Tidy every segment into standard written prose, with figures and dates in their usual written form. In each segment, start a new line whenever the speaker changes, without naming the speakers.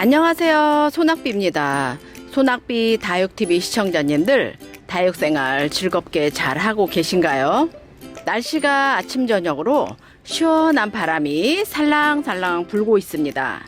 안녕하세요. 소낙비입니다. 소낙비 다육TV 시청자님들, 다육생활 즐겁게 잘하고 계신가요? 날씨가 아침 저녁으로 시원한 바람이 살랑살랑 불고 있습니다.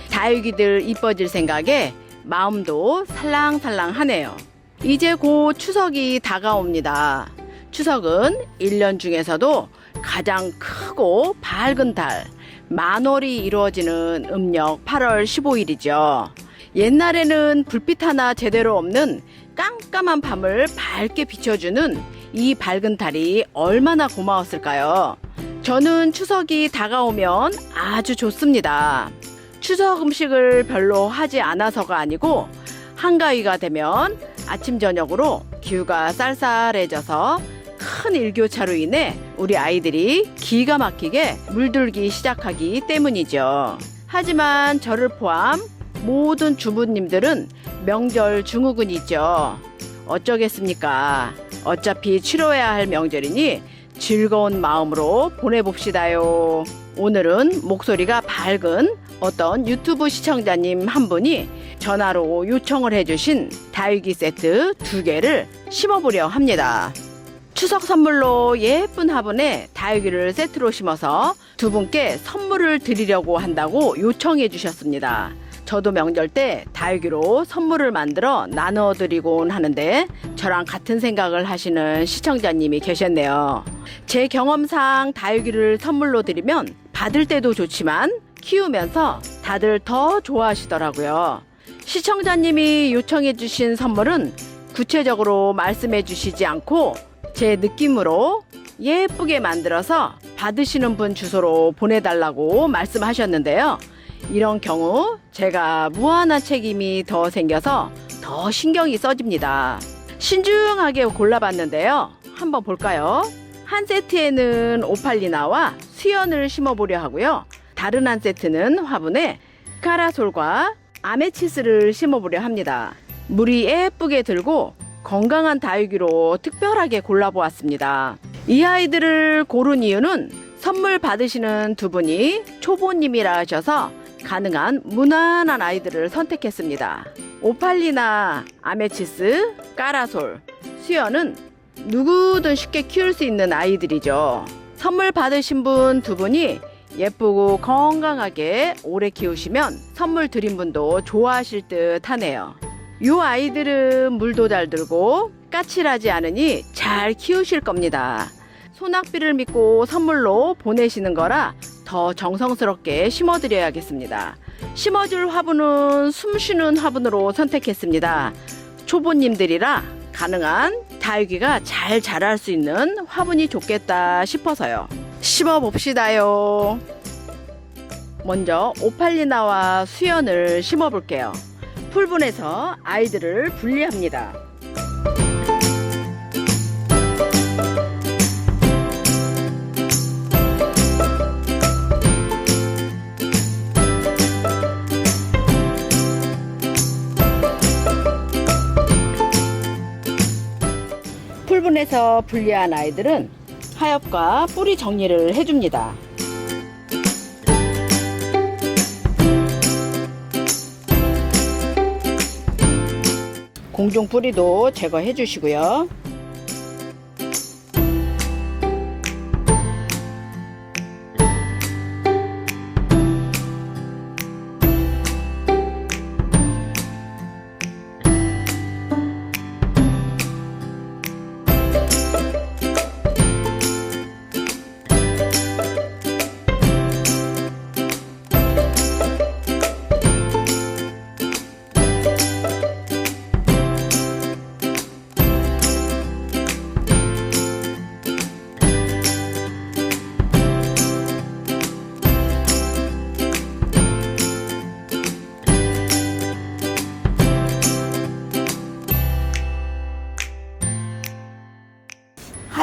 다육이들 이뻐질 생각에 마음도 살랑살랑하네요. 이제 곧 추석이 다가옵니다. 추석은 1년 중에서도 가장 크고 밝은 달, 만월이 이루어지는 음력 8월 15일이죠. 옛날에는 불빛 하나 제대로 없는 깜깜한 밤을 밝게 비춰주는 이 밝은 달이 얼마나 고마웠을까요? 저는 추석이 다가오면 아주 좋습니다. 추석 음식을 별로 하지 않아서가 아니고 한가위가 되면 아침 저녁으로 기후가 쌀쌀해져서 큰 일교차로 인해 우리 아이들이 기가 막히게 물들기 시작하기 때문이죠. 하지만 저를 포함 모든 주부님들은 명절 증후군이 있죠. 어쩌겠습니까? 어차피 치러야 할 명절이니 즐거운 마음으로 보내봅시다요. 오늘은 목소리가 밝은 어떤 유튜브 시청자님 한 분이 전화로 요청을 해주신 다육이 세트 2개를 심어보려 합니다. 추석 선물로 예쁜 화분에 다육이를 세트로 심어서 두 분께 선물을 드리려고 한다고 요청해 주셨습니다. 저도 명절 때 다육이로 선물을 만들어 나눠 드리곤 하는데 저랑 같은 생각을 하시는 시청자님이 계셨네요. 제 경험상 다육이를 선물로 드리면 받을 때도 좋지만 키우면서 다들 더 좋아하시더라고요. 시청자님이 요청해 주신 선물은 구체적으로 말씀해 주시지 않고 제 느낌으로 예쁘게 만들어서 받으시는 분 주소로 보내달라고 말씀하셨는데요. 이런 경우 제가 무한한 책임이 더 생겨서 더 신경이 써집니다. 신중하게 골라봤는데요. 한번 볼까요? 한 세트에는 오팔리나와 수연을 심어보려 하고요. 다른 한 세트는 화분에 카라솔과 아메치스를 심어보려 합니다. 물이 예쁘게 들고 건강한 다육이로 특별하게 골라보았습니다. 이 아이들을 고른 이유는 선물 받으시는 두 분이 초보님이라 하셔서 가능한 무난한 아이들을 선택했습니다. 오팔리나, 아메치스, 까라솔, 수연은 누구든 쉽게 키울 수 있는 아이들이죠. 선물 받으신 분 두 분이 예쁘고 건강하게 오래 키우시면 선물 드린 분도 좋아하실 듯 하네요. 이 아이들은 물도 잘 들고 까칠하지 않으니 잘 키우실 겁니다. 소낙비를 믿고 선물로 보내시는 거라 더 정성스럽게 심어드려야겠습니다. 심어줄 화분은 숨쉬는 화분으로 선택했습니다. 초보님들이라 가능한 다육이가 잘 자랄 수 있는 화분이 좋겠다 싶어서요. 심어봅시다요. 먼저 오팔리나와 수연을 심어볼게요. 풀분해서 아이들을 분리합니다. 풀분해서 분리한 아이들은 하엽과 뿌리 정리를 해줍니다. 공중 뿌리도 제거해 주시고요.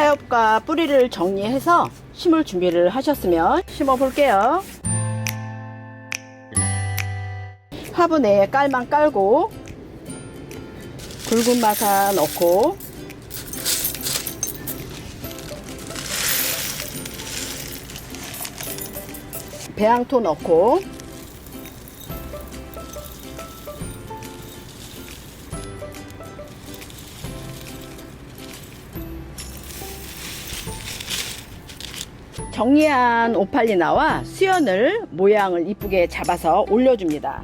하엽과 뿌리를 정리해서 심을 준비를 하셨으면 심어 볼게요. 화분에 깔만 깔고 굵은 마사 넣고 배양토 넣고 정리한 오팔리나와 수연을 모양을 이쁘게 잡아서 올려줍니다.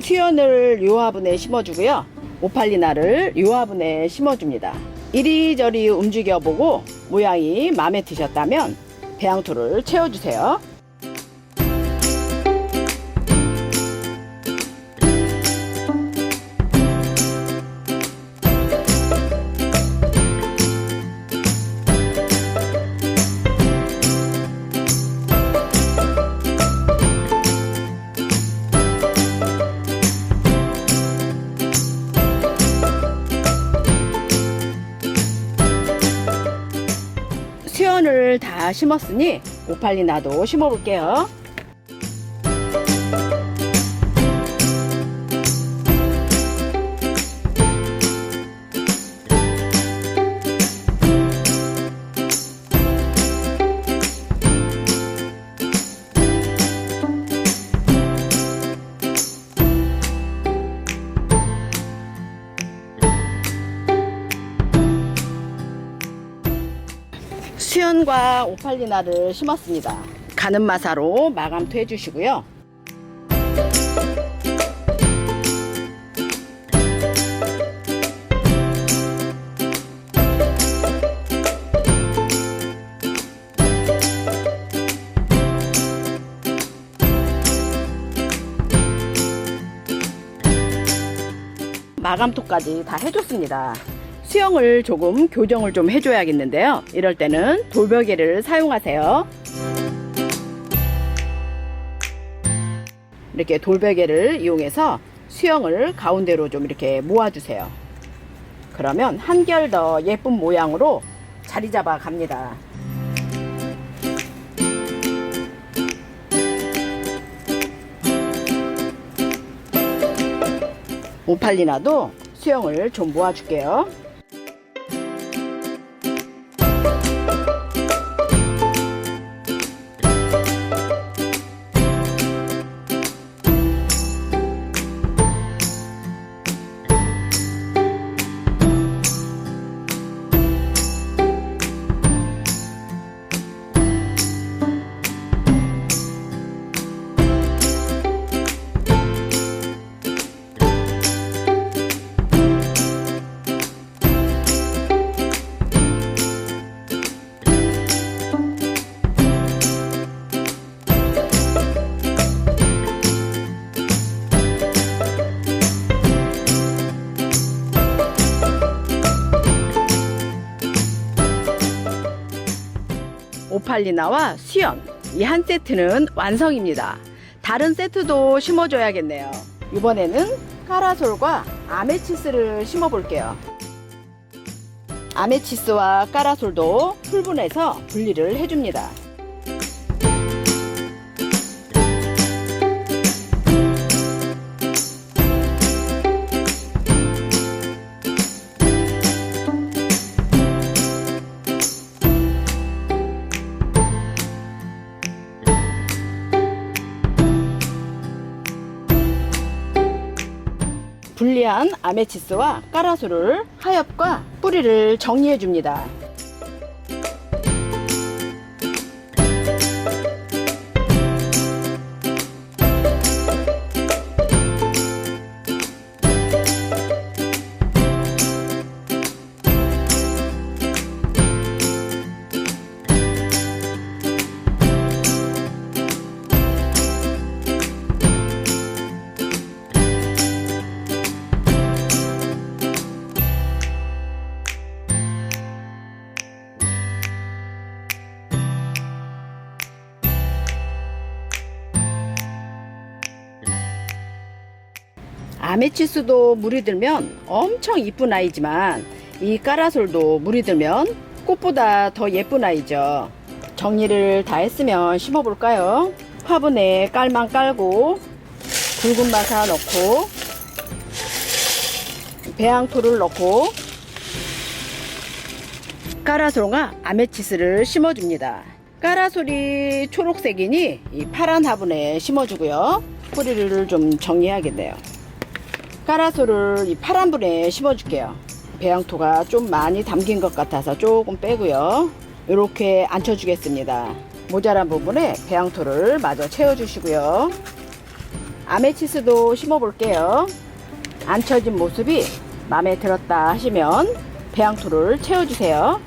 수연을 요 화분에 심어주고요. 오팔리나를 요 화분에 심어줍니다. 이리저리 움직여보고 모양이 마음에 드셨다면 배양토를 채워주세요. 수연을 다 심었으니 오팔리나도 심어볼게요. 수연과 오팔리나를 심었습니다. 가는 마사로 마감토 해주시고요. 마감토까지 다 해줬습니다. 수영을 조금 교정을 좀 해줘야겠는데요. 이럴 때는 돌베개를 사용하세요. 이렇게 돌베개를 이용해서 수영을 가운데로 좀 이렇게 모아주세요. 그러면 한결 더 예쁜 모양으로 자리 잡아 갑니다. 오팔리나도 수영을 좀 모아줄게요. 오팔리나와 수연 이 한 세트는 완성입니다. 다른 세트도 심어줘야겠네요. 이번에는 까라솔과 아메치스를 심어 볼게요. 아메치스와 까라솔도 풀분해서 분리를 해줍니다. 분리한 아메치스와 까라솔을 하엽과 뿌리를 정리해 줍니다. 아메치스도 물이 들면 엄청 이쁜 아이지만 이 까라솔도 물이 들면 꽃보다 더 예쁜 아이죠. 정리를 다 했으면 심어 볼까요? 화분에 깔만 깔고 굵은 마사 넣고 배양토를 넣고 까라솔과 아메치스를 심어줍니다. 까라솔이 초록색이니 이 파란 화분에 심어주고요. 뿌리를 좀 정리해야겠네요. 까라솔을 이 파란 분에 심어줄게요. 배양토가 좀 많이 담긴 것 같아서 조금 빼고요. 이렇게 앉혀주겠습니다. 모자란 부분에 배양토를 마저 채워주시고요. 아메치스도 심어볼게요. 안 쳐진 모습이 마음에 들었다 하시면 배양토를 채워주세요.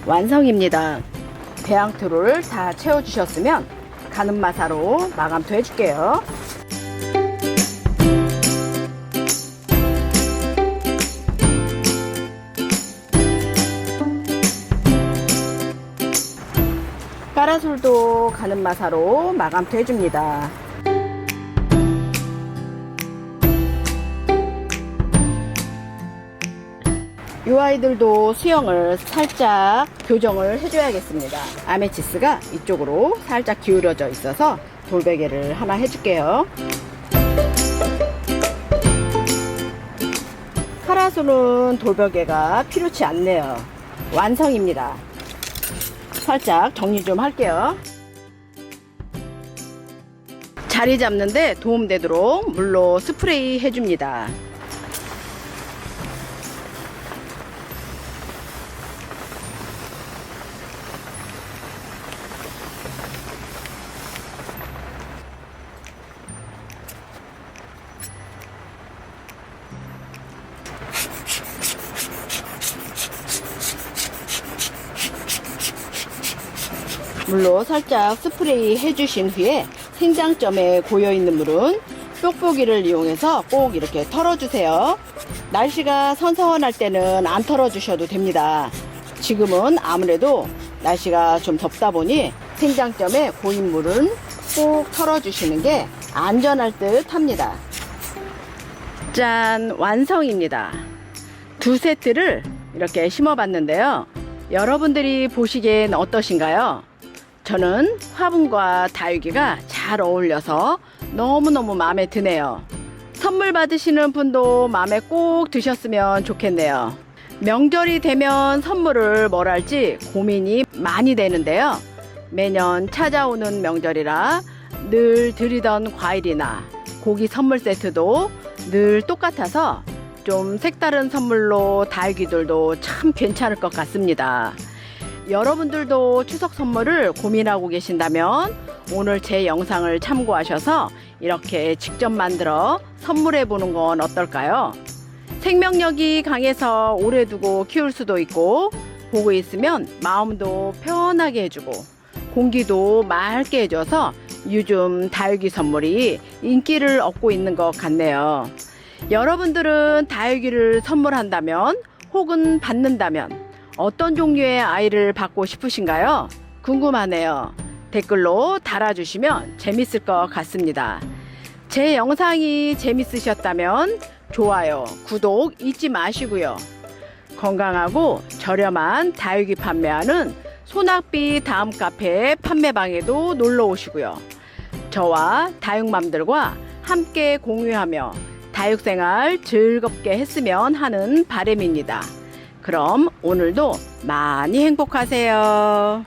완성입니다. 배양토를 다 채워주셨으면 가늠마사로 마감토 해줄게요. 까라솔도 가늠마사로 마감토 해줍니다. 이 아이들도 수영을 살짝 교정을 해줘야겠습니다. 아메치스가 이쪽으로 살짝 기울어져 있어서 돌베개를 하나 해줄게요. 카라솔은 돌베개가 필요치 않네요. 완성입니다. 살짝 정리 좀 할게요. 자리 잡는데 도움되도록 물로 스프레이 해줍니다. 물로 살짝 스프레이 해주신 후에 생장점에 고여있는 물은 뾱뾱이를 이용해서 꼭 이렇게 털어주세요. 날씨가 선선할 때는 안 털어주셔도 됩니다. 지금은 아무래도 날씨가 좀 덥다 보니 생장점에 고인 물은 꼭 털어주시는 게 안전할 듯 합니다. 짠! 완성입니다. 두 세트를 이렇게 심어봤는데요. 여러분들이 보시기엔 어떠신가요? 저는 화분과 다육이가 잘 어울려서 너무너무 마음에 드네요. 선물 받으시는 분도 마음에 꼭 드셨으면 좋겠네요. 명절이 되면 선물을 뭘 할지 고민이 많이 되는데요. 매년 찾아오는 명절이라 늘 드리던 과일이나 고기 선물 세트도 늘 똑같아서 좀 색다른 선물로 다육이들도 참 괜찮을 것 같습니다. 여러분들도 추석 선물을 고민하고 계신다면 오늘 제 영상을 참고하셔서 이렇게 직접 만들어 선물해 보는 건 어떨까요? 생명력이 강해서 오래 두고 키울 수도 있고 보고 있으면 마음도 편하게 해주고 공기도 맑게 해줘서 요즘 다육이 선물이 인기를 얻고 있는 것 같네요. 여러분들은 다육이를 선물한다면 혹은 받는다면 어떤 종류의 아이를 받고 싶으신가요? 궁금하네요. 댓글로 달아주시면 재밌을 것 같습니다. 제 영상이 재밌으셨다면 좋아요, 구독 잊지 마시고요. 건강하고 저렴한 다육이 판매하는 소낙비 다음 카페 판매방에도 놀러 오시고요. 저와 다육맘들과 함께 공유하며 다육생활 즐겁게 했으면 하는 바람입니다. 그럼 오늘도 많이 행복하세요.